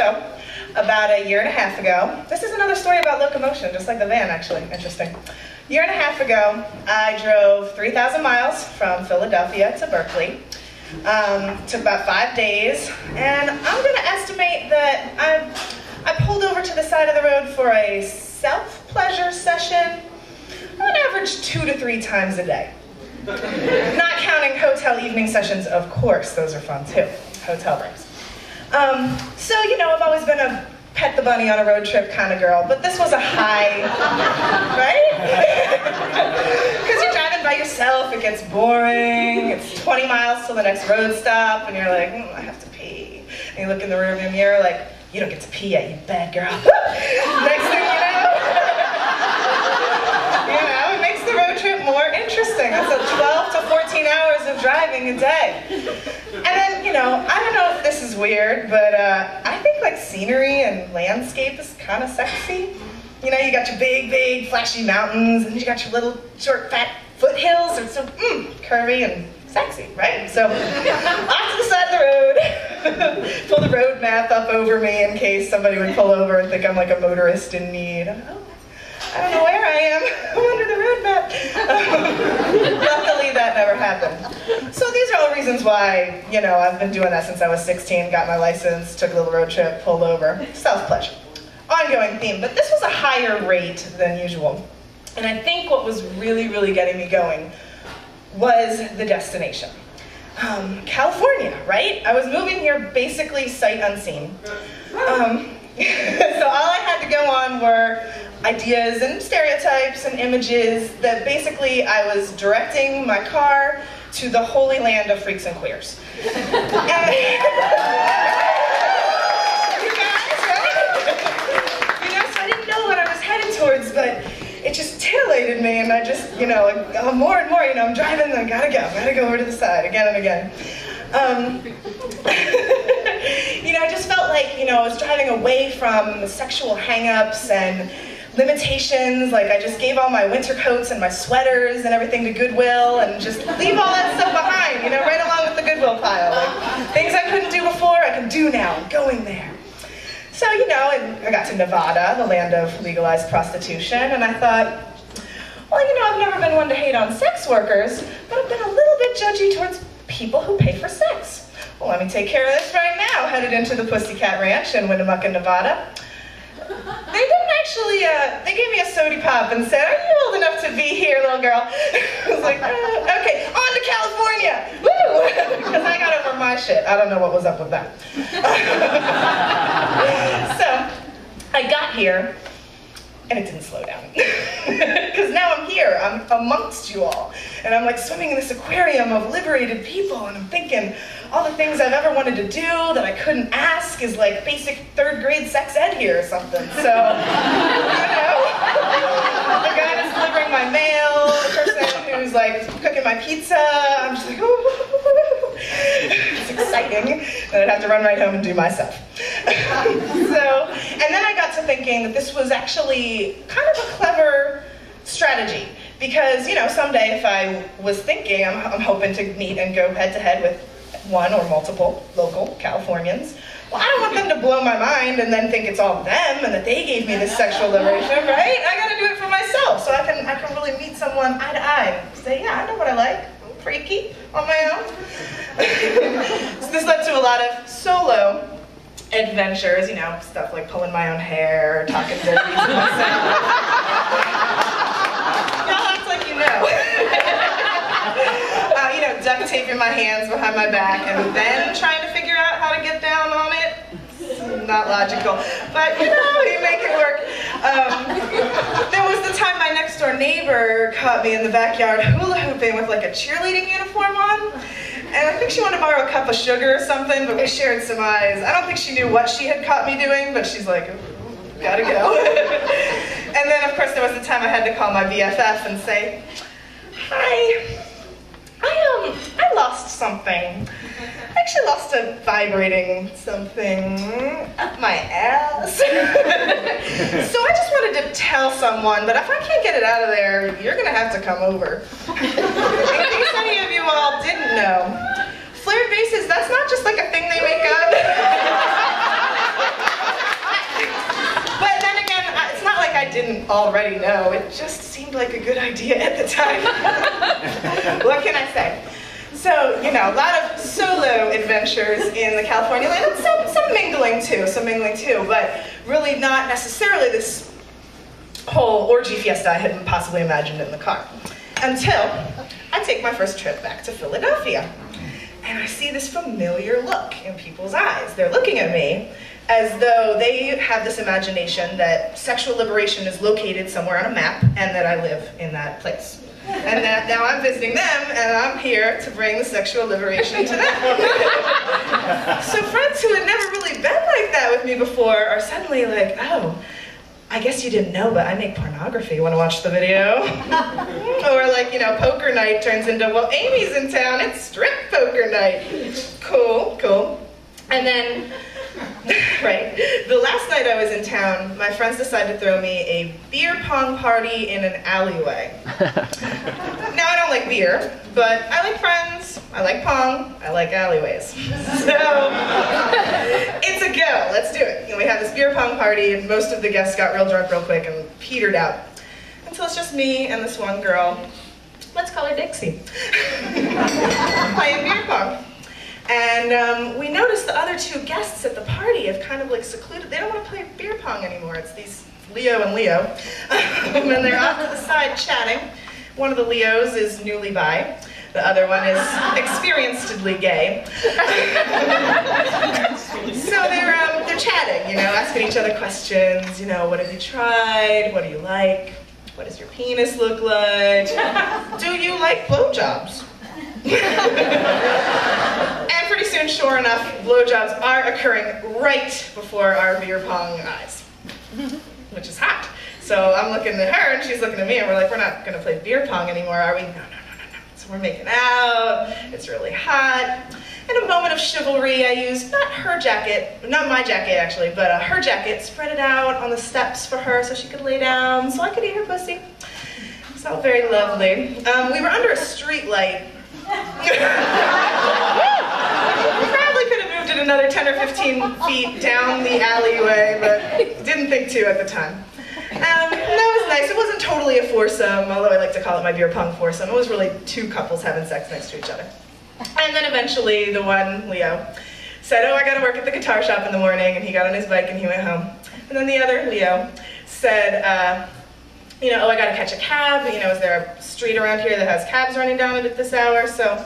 So, about a year and a half ago, this is another story about locomotion, just like the van, actually. Interesting. A year and a half ago, I drove 3,000 miles from Philadelphia to Berkeley. Took about 5 days, and I'm going to estimate that I pulled over to the side of the road for a self-pleasure session on average 2 to 3 times a day. Not counting hotel evening sessions, of course, those are fun too, hotel rooms. So, you know, I've always been a pet the bunny on a road trip kind of girl, but this was a high, right? Because you're driving by yourself, it gets boring, it's 20 miles till the next road stop, and you're like, I have to pee. And you look in the rearview mirror like, you don't get to pee yet, you bad girl. Next thing you know, it makes the road trip more interesting. It's 12 to 14 hours of driving a day. And then, you know, I don't know if this is weird, but I think like scenery and landscape is kind of sexy. You know, you got your big, flashy mountains, and you got your little, short, fat foothills. It's so curvy and sexy, right? So, off to the side of the road, pull the road map up over me in case somebody would pull over and think I'm like a motorist in need. I don't know where I am. I'm under the road map. Luckily, that never happened. So these are all reasons why, you know, I've been doing that since I was 16, got my license, took a little road trip, pulled over. Self-pleasure. Ongoing theme, but this was a higher rate than usual. And I think what was really getting me going was the destination. California, right? I was moving here basically sight unseen. So all I had to go on were ideas and stereotypes and images that basically I was directing my car to the holy land of freaks and queers. And, so I didn't know what I was headed towards, but it just titillated me, and I just, you know, like, more and more, you know, I'm driving, I gotta go over to the side again and again. You know, I just felt like, you know, I was driving away from the sexual hang-ups and limitations. Like, I just gave all my winter coats and my sweaters and everything to Goodwill and just leave all that stuff behind, you know, right along with the Goodwill pile. Like, things I couldn't do before, I can do now. I'm going there. So, you know, I got to Nevada, the land of legalized prostitution, and I thought, well, you know, I've never been one to hate on sex workers, but I've been a little bit judgy towards people who pay for sex. Well, let me take care of this right now. Headed into the Pussycat Ranch in Winnemucca, Nevada. They didn't actually, they gave me a sody pop and said, are you old enough to be here, little girl? I was like, okay, on to California, woo! Because I got over my shit. I don't know what was up with that. So, I got here, and it didn't slow down. Because now I'm here, I'm amongst you all. And I'm like swimming in this aquarium of liberated people, and I'm thinking, all the things I've ever wanted to do that I couldn't ask is like basic 3rd grade sex ed here or something. So, you know, the guy that's delivering my mail, the person who's like cooking my pizza, I'm just like, ooh, it's exciting. And I'd have to run right home and do myself. And then I got to thinking that this was actually kind of a clever strategy. Because, you know, someday if I was thinking, I'm hoping to meet and go head-to-head with one or multiple local Californians. Well, I don't want them to blow my mind and then think it's all them and that they gave me this sexual liberation, right? I gotta do it for myself so I can really meet someone eye to eye and say, yeah, I know what I like. I'm freaky on my own. So this led to a lot of solo adventures, you know, stuff like pulling my own hair, talking dirty to myself. Y'all act like you know. You know, duct taping my hands behind my back and then trying to figure out how to get down on it. It's not logical, but you know, you make it work. There was the time my next door neighbor caught me in the backyard hula hooping with like a cheerleading uniform on. And I think she wanted to borrow a cup of sugar or something, but we shared some eyes. I don't think she knew what she had caught me doing, but she's like, gotta go. And then of course there was the time I had to call my BFF and say, hi. I lost something. I actually lost a vibrating something up my ass. So I just wanted to tell someone, but if I can't get it out of there, you're gonna have to come over. In case any of you all didn't know, flared bases, that's not just like a thing they make up. didn't already know, it just seemed like a good idea at the time. What can I say? So, you know, a lot of solo adventures in the California land, and some mingling too, but really not necessarily this whole orgy fiesta I had possibly imagined in the car. Until I take my first trip back to Philadelphia. And I see this familiar look in people's eyes. They're looking at me as though they have this imagination that sexual liberation is located somewhere on a map and that I live in that place. And that now I'm visiting them and I'm here to bring the sexual liberation to them. So friends who had never really been like that with me before are suddenly like, oh, I guess you didn't know, but I make pornography. Want to watch the video? Or like, you know, poker night turns into, well, Amy's in town, it's strip poker night. Cool, cool. And then, right, the last night I was in town, my friends decided to throw me a beer pong party in an alleyway. Now I don't like beer, but I like friends, I like pong, I like alleyways. So, it's a go, let's do it. And we had this beer pong party and most of the guests got real drunk real quick and petered out. Until it's just me and this one girl, let's call her Dixie, playing beer pong. And we noticed the other two guests at the party have kind of like secluded. They don't want to play beer pong anymore. It's these Leo and Leo. And they're off to the side chatting. One of the Leos is newly bi. The other one is experiencedly gay. So they're chatting, you know, asking each other questions. You know, what have you tried? What do you like? What does your penis look like? Do you like blowjobs? And pretty soon, sure enough, blowjobs are occurring right before our beer pong eyes, which is hot. So I'm looking at her and she's looking at me and we're like, we're not going to play beer pong anymore, are we? No. So we're making out, it's really hot. In a moment of chivalry, I used not her jacket, not my jacket actually, but her jacket, spread it out on the steps for her so she could lay down so I could eat her pussy. It's all very lovely. We were under a street light. We probably could have moved it another 10 or 15 feet down the alleyway, but didn't think to at the time. That was nice. It wasn't totally a foursome, although I like to call it my beer pong foursome. It was really two couples having sex next to each other. And then eventually the one, Leo, said, oh, I gotta work at the guitar shop in the morning, and he got on his bike and he went home. And then the other, Leo, said, you know, oh, I gotta catch a cab. You know, is there a street around here that has cabs running down it at this hour? So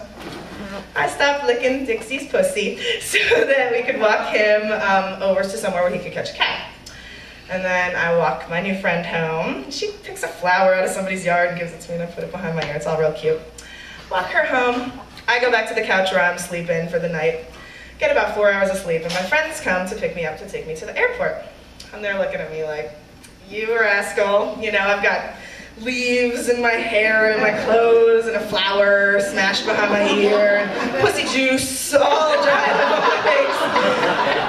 I stopped licking Dixie's pussy so that we could walk him over to somewhere where he could catch a cab. And then I walk my new friend home. She picks a flower out of somebody's yard and gives it to me and I put it behind my ear. It's all real cute. Walk her home. I go back to the couch where I'm sleeping for the night. Get about 4 hours of sleep and my friends come to pick me up to take me to the airport. And they're looking at me like, you rascal. You know, I've got leaves in my hair and in my clothes and a flower smashed behind my ear and pussy juice all dry on my face.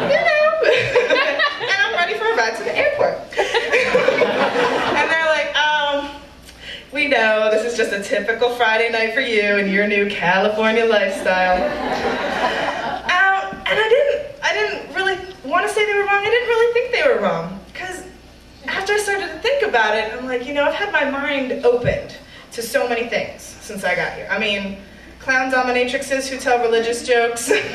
You know. And I'm ready for a ride to the airport. And they're like, oh, we know this is just a typical Friday night for you and your new California lifestyle. And I didn't really want to say they were wrong. I didn't really think they were wrong. Because after I started to think about it, I'm like, you know, I've had my mind opened to so many things since I got here. I mean, clown dominatrixes who tell religious jokes. I've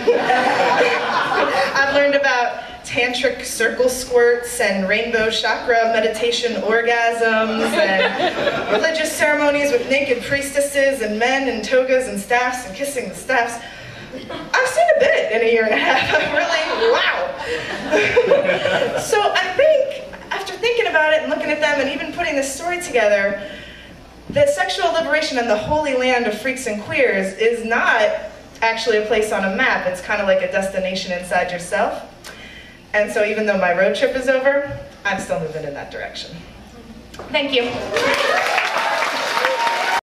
learned about tantric circle squirts and rainbow chakra meditation orgasms and religious ceremonies with naked priestesses and men in togas and staffs and kissing the staffs. I've seen a bit in a year and a half. I'm really, wow. So I think, after thinking about it and looking at them and even putting this story together, that sexual liberation in the holy land of freaks and queers is not actually a place on a map. It's kind of like a destination inside yourself. And so even though my road trip is over, I'm still moving in that direction. Thank you.